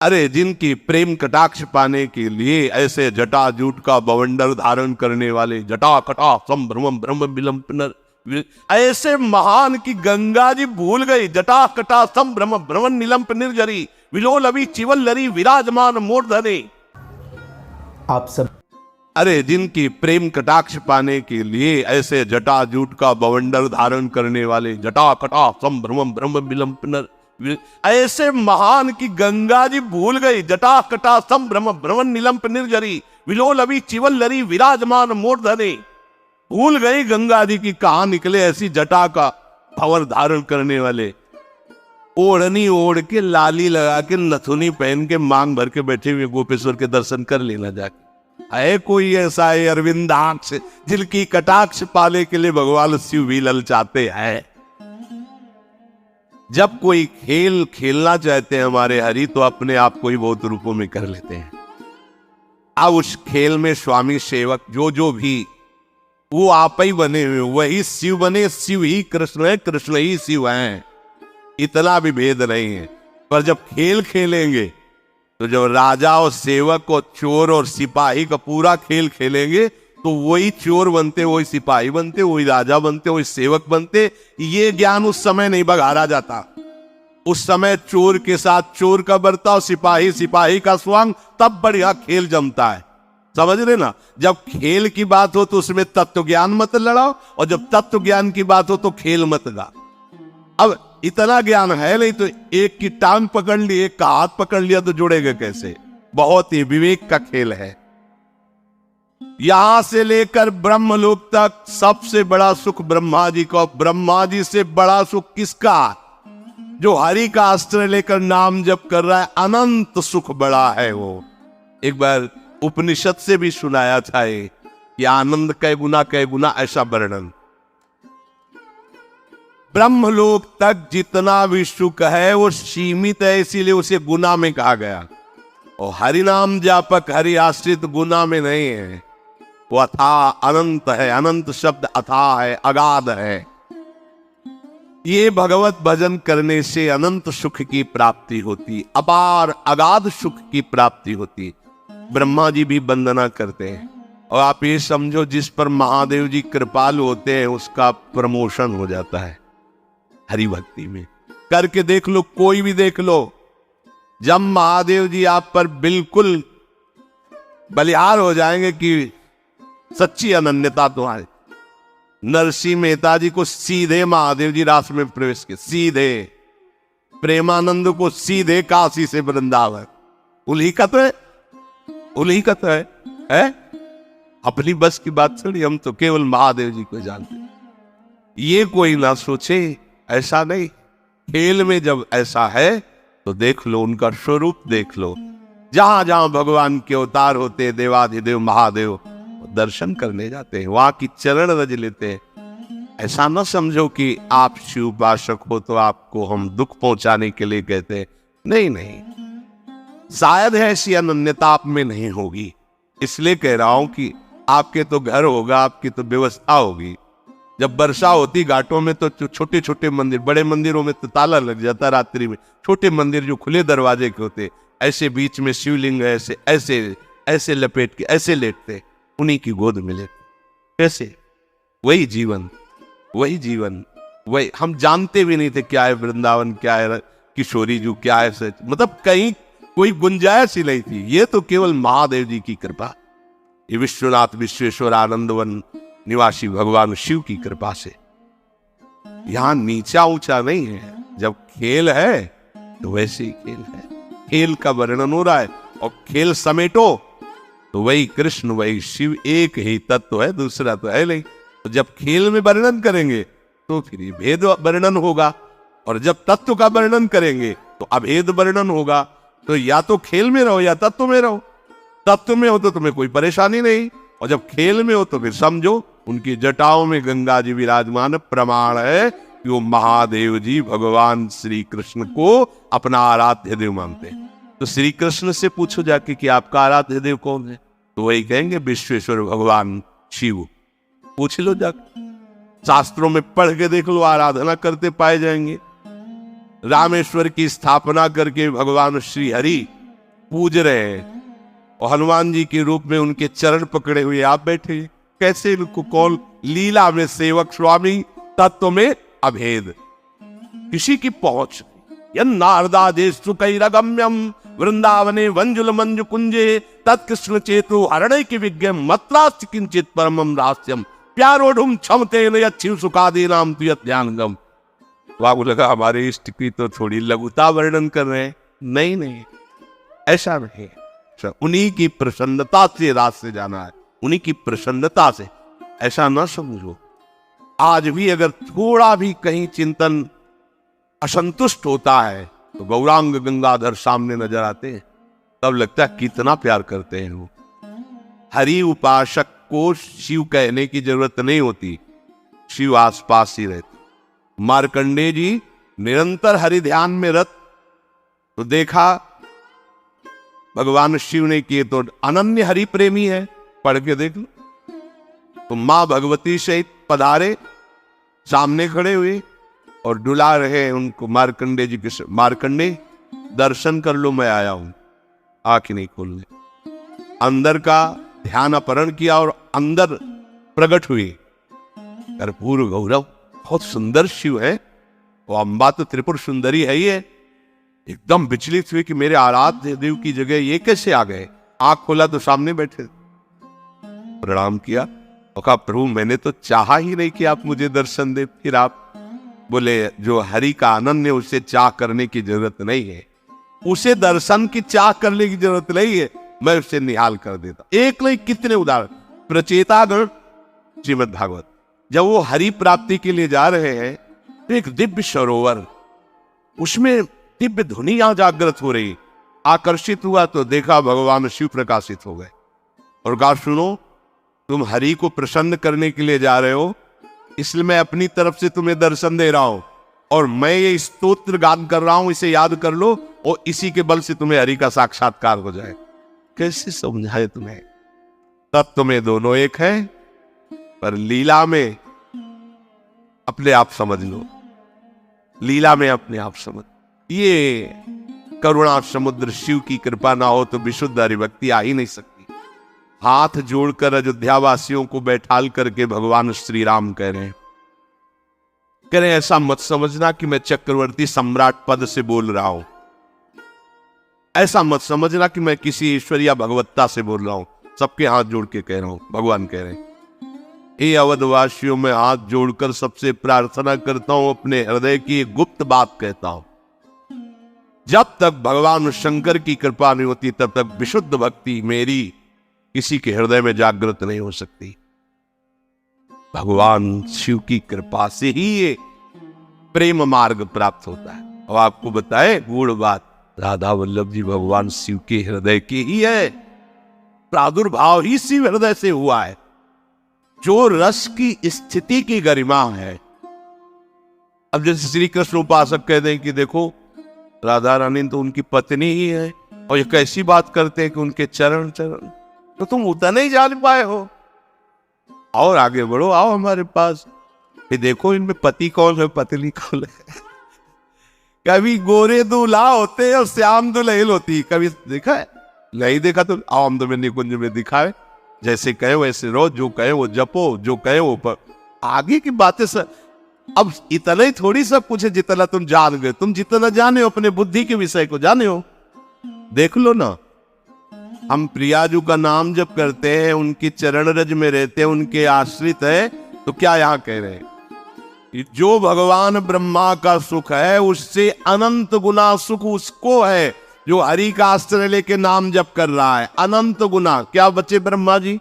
अरे जिनकी प्रेम कटाक्ष पाने के लिए ऐसे जटाजूट का बवंडर धारण करने वाले जटा कटा संभ्रम ब्रह्म विलंब ऐसे महान की गंगा जी भूल गई। जटा कटा संभ्रम भ्रमण निलंप निर्जरी विलोलवी चिवल्लरी विराजमान मूर्धने। आप सब अरे जिनकी प्रेम कटाक्ष पाने के लिए ऐसे जटाजूट का बवंडर धारण करने वाले जटा कटा संभ्रम ब्रह्म विलंब ऐसे महान की गंगा जी भूल गई। जटा कटा संभ्रम भ्रमण निलंप निर्जरी विलोलवी चिवल्लरी विराजमान मूर्धने। भूल गई गंगा जी की कहां निकले ऐसी जटा का भंवर धारण करने वाले। ओढ़नी ओढ़ के लाली लगा के नथुनी पहन के मांग भर के बैठे हुए गोपेश्वर के दर्शन कर लेना जाके। है कोई ऐसा है अरविंदाक्ष जिनकी कटाक्ष पाने के लिए भगवान शिव भी ललचाते हैं। जब कोई खेल खेलना चाहते हैं हमारे हरि तो अपने आप को ही बहुत रूपों में कर लेते हैं। अब उस खेल में स्वामी सेवक जो भी वो आप ही बने हुए, वही शिव बने। शिव ही कृष्ण है, कृष्ण ही शिव हैं, इतना भी भेद नहीं है। पर जब खेल खेलेंगे तो जब राजा और सेवक और चोर और सिपाही का पूरा खेल खेलेंगे तो वही चोर बनते, वही सिपाही बनते, वही राजा बनते, वही सेवक बनते। ये ज्ञान उस समय नहीं बघारा जाता। उस समय चोर के साथ चोर का बर्ताव, सिपाही सिपाही का स्वांग, तब बढ़िया खेल जमता है। समझ रहे ना? जब खेल की बात हो तो उसमें तत्व ज्ञान मत लड़ाओ, और जब तत्व ज्ञान की बात हो तो खेल मत गा। अब इतना ज्ञान है नहीं तो एक की टांग पकड़ ली, एक का हाथ पकड़ लिया तो जुड़ेगा कैसे? बहुत ही विवेक का खेल है। यहां से लेकर ब्रह्मलोक तक सबसे बड़ा सुख ब्रह्मा जी को। ब्रह्मा जी से बड़ा सुख किसका? जो हरि का अस्त्र लेकर नाम जप कर रहा है, अनंत सुख बड़ा है वो। एक बार उपनिषद से भी सुनाया था ये आनंद कै गुना ऐसा वर्णन। ब्रह्मलोक तक जितना भी सुख है वो सीमित है, इसीलिए उसे गुना में कहा गया। और हरि नाम जापक हरि आश्रित गुना में नहीं है, वो अथाह अनंत है। अनंत शब्द अथाह है, अगाध है। ये भगवत भजन करने से अनंत सुख की प्राप्ति होती, अपार अगाध सुख की प्राप्ति होती। ब्रह्मा जी भी वंदना करते हैं। और आप ये समझो जिस पर महादेव जी कृपालु होते हैं उसका प्रमोशन हो जाता है हरि भक्ति में। करके देख लो, कोई भी देख लो। जब महादेव जी आप पर बिल्कुल बलिहार हो जाएंगे कि सच्ची अनन्यता तुम्हारी। नरसिंह मेहता जी को सीधे महादेव जी रास में प्रवेश किए, सीधे। प्रेमानंद को सीधे काशी से वृंदावन। उन्हीं का तो है, उन्हीं का तो है? अपनी बस की बात छोड़ी, हम तो केवल महादेव जी को जानते। ये कोई ना सोचे, ऐसा नहीं। खेल में जब ऐसा है तो देख लो, उनका स्वरूप देख लो। जहां जहां भगवान के अवतार होते, देवाधिदेव महादेव दर्शन करने जाते हैं, वहां की चरण रज लेते हैं। ऐसा न समझो कि आप शिव उपासक हो तो आपको हम दुख पहुंचाने के लिए कहते हैं। नहीं नहीं, शायद ऐसी अनन्यता आप में नहीं होगी, इसलिए कह रहा हूं कि आपके तो घर होगा, आपकी तो व्यवस्था होगी। जब वर्षा होती घाटों में तो छोटे छोटे मंदिर, बड़े मंदिरों में तो ताला लग जाता रात्रि में। छोटे मंदिर जो खुले दरवाजे के होते, ऐसे बीच में शिवलिंग ऐसे ऐसे ऐसे लपेट के ऐसे लेटते, उन्हीं की गोद में लेते। कैसे? वही जीवन, वही जीवन, वही। हम जानते भी नहीं थे क्या है वृंदावन, क्या है किशोरी जू, क्या है सच। मतलब कहीं कोई गुंजाइश ही नहीं थी। ये तो केवल महादेव जी की कृपा, ये विश्वनाथ विश्वेश्वर आनंदवन निवासी भगवान शिव की कृपा से। यहां नीचा ऊंचा नहीं है। जब खेल है तो वैसे ही खेल है। खेल का वर्णन हो रहा है और खेल समेटो तो वही कृष्ण वही शिव, एक ही तत्व है, दूसरा तो है नहीं। तो जब खेल में वर्णन करेंगे तो फिर ये भेद वर्णन होगा, और जब तत्व का वर्णन करेंगे तो अभेद वर्णन होगा। तो या तो खेल में रहो या तत्व में रहो। तत्व में हो तो तुम्हें कोई परेशानी नहीं, और जब खेल में हो तो फिर समझो उनकी जटाओं में गंगा जी विराजमान, प्रमाण है कि वो महादेव जी भगवान श्री कृष्ण को अपना आराध्य देव मानते हैं। तो श्री कृष्ण से पूछो जाके कि आपका आराध्य देव कौन है, तो वही कहेंगे विश्वेश्वर भगवान शिव। पूछ लो जाके, शास्त्रों में पढ़ के देख लो, आराधना करते पाए जाएंगे। रामेश्वर की स्थापना करके भगवान श्री हरि पूज रहे हैं और हनुमान जी के रूप में उनके चरण पकड़े हुए आप बैठे। कैसे इनको कौन लीला में सेवक स्वामी, तत्व में अभेद, किसी की पहुंच नारदादेशु कैरगम्यम वृंदावने वंजुल मंजु कुंजे तत्कृष्ण चेतु हरणे की विज्ञ मत्रास्त किंचित परमम रहस्यम प्यारोढ़ुम क्षमते नयच्छिव सुखादि नाम तुयत ध्यानगम। बाबू लगा हमारे इष्ट की तो थोड़ी लघुता वर्णन कर रहे हैं। नहीं नहीं, ऐसा नहीं, उन्हीं की प्रसन्नता से रास्ते जाना है, उन्हीं की प्रसन्नता से। ऐसा ना समझो, आज भी अगर थोड़ा भी कहीं चिंतन असंतुष्ट होता है तो गौरांग गंगाधर सामने नजर आते हैं, तब लगता है कितना प्यार करते हैं वो। हरि उपासक को शिव कहने की जरूरत नहीं होती, शिव आसपास ही रहते। मार्कंडेय जी निरंतर हरि ध्यान में रत, तो देखा भगवान शिव ने किए तो अनन्य हरि प्रेमी है, पढ़ के देख लो। तो मां भगवती सहित पधारे, सामने खड़े हुए और डुला रहे उनको मार्कंडेय जी के। मार्कंडेय दर्शन कर लो, मैं आया हूं। आंख नहीं खोलने, अंदर का ध्यान अपहरण किया और अंदर प्रकट हुई कर्पूर गौरव। बहुत सुंदर शिव है, वो अम्बा तो त्रिपुर सुंदरी है ही है। एकदम विचलित हुए कि मेरे आराध्य देव की जगह ये कैसे आ गए। आंख खोला तो सामने बैठे, प्रणाम किया और कहा प्रभु मैंने तो चाहा ही नहीं कि आप मुझे दर्शन दे। फिर आप बोले जो हरि का आनंद है उसे चाह करने की जरूरत नहीं है, उसे दर्शन की चाह करने की जरूरत नहीं है, मैं उसे निहाल कर देता। एक नहीं कितने उदाहरण। प्रचेतागण श्रीमद् भागवत, जब वो हरि प्राप्ति के लिए जा रहे हैं तो एक दिव्य सरोवर, उसमें दिव्य धुनी यहां जागृत हो रही। आकर्षित हुआ तो देखा भगवान शिव प्रकाशित हो गए और कहा सुनो, तुम हरि को प्रसन्न करने के लिए जा रहे हो, इसलिए मैं अपनी तरफ से तुम्हें दर्शन दे रहा हूं और मैं ये स्तोत्र गान कर रहा हूं, इसे याद कर लो और इसी के बल से तुम्हें हरि का साक्षात्कार हो जाए। कैसे समझाए तुम्हें? तत्व में दोनों एक है, पर लीला में अपने आप समझ लो, लीला में अपने आप समझ। ये करुणा समुद्र शिव की कृपा ना हो तो विशुद्ध हरिभक्ति आ ही नहीं सकती। हाथ जोड़कर अयोध्या वासियों को बैठाल करके भगवान श्री राम कह रहे हैं ऐसा मत समझना कि मैं चक्रवर्ती सम्राट पद से बोल रहा हूं, ऐसा मत समझना कि मैं किसी ईश्वर या भगवत्ता से बोल रहा हूं। सबके हाथ जोड़ के कह रहा हूं, भगवान कह रहे हैं हे अवधवासियों, मैं हाथ जोड़कर सबसे प्रार्थना करता हूं, अपने हृदय की एक गुप्त बात कहता हूं। जब तक भगवान शंकर की कृपा नहीं होती तब तक विशुद्ध भक्ति मेरी किसी के हृदय में जागृत नहीं हो सकती। भगवान शिव की कृपा से ही ये प्रेम मार्ग प्राप्त होता है। और आपको बताए गूढ़ बात, राधा वल्लभ जी भगवान शिव के हृदय के ही है, प्रादुर्भाव ही शिव हृदय से हुआ है। जो रस की स्थिति की गरिमा है, अब जैसे श्री कृष्ण उपासक कहते हैं कि देखो राधा रानी तो उनकी पत्नी ही है और ये कैसी बात करते हैं कि उनके चरण चरण, तो तुम उतना नहीं जान पाए हो, और आगे बढ़ो, आओ हमारे पास, फिर देखो इनमें पति कौन है पत्नी कौन है। कभी गोरे दूल्हा होते और श्याम दुल्हन होती, कभी देखा है? नहीं देखा तो आओ हम तुम्हें निकुंज में दिखाए, जैसे कहे वैसे रहो, जो कहे वो जपो, जो कहे वो पर आगे की बातें सर। अब इतना ही थोड़ी सब कुछ है जितना तुम जान गए, तुम जितना जाने हो अपने बुद्धि के विषय को जाने हो। देख लो ना, हम प्रियाजू का नाम जब करते हैं, उनके चरण रज में रहते हैं, उनके आश्रित है, तो क्या यहां कह रहे हैं कि जो भगवान ब्रह्मा का सुख है उससे अनंत गुना सुख उसको है जो हरि का आश्रय लेके नाम जप कर रहा है। अनंत गुना क्या बचे ब्रह्मा जी?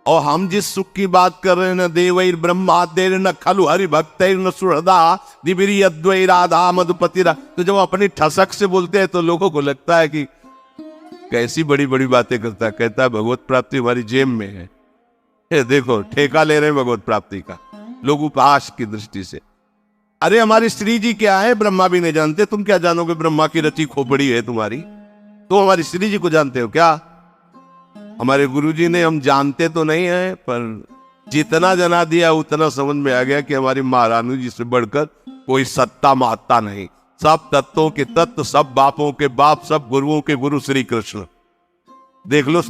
और हम जिस सुख की बात कर रहे हैं, न देवैर ब्रह्मादेर न खलु हरि भक्तैर न सुहृदा दिबिरी अद्वै राधा मधुपति। तो जब अपनी ठसक से बोलते हैं तो लोगों को लगता है कि कैसी बड़ी बड़ी बातें करता है। कहता है भगवत प्राप्ति हमारी जेब में है। ये देखो ठेका ले रहे हैं भगवत प्राप्ति का लोग उपहास की दृष्टि से। अरे हमारी श्री जी क्या है ब्रह्मा भी नहीं जानते, तुम क्या जानोगे? ब्रह्मा की रची खोपड़ी है तुम्हारी, तो हमारी श्री जी को जानते हो क्या? हमारे गुरुजी ने, हम जानते तो नहीं है पर जितना जना दिया उतना समझ में आ गया कि हमारी महारानी जी से बढ़कर कोई सत्ता महत्ता नहीं। सब तत्वों के तत्व, सब बापों के बाप, सब गुरुओं के गुरु श्री कृष्ण। देख लो।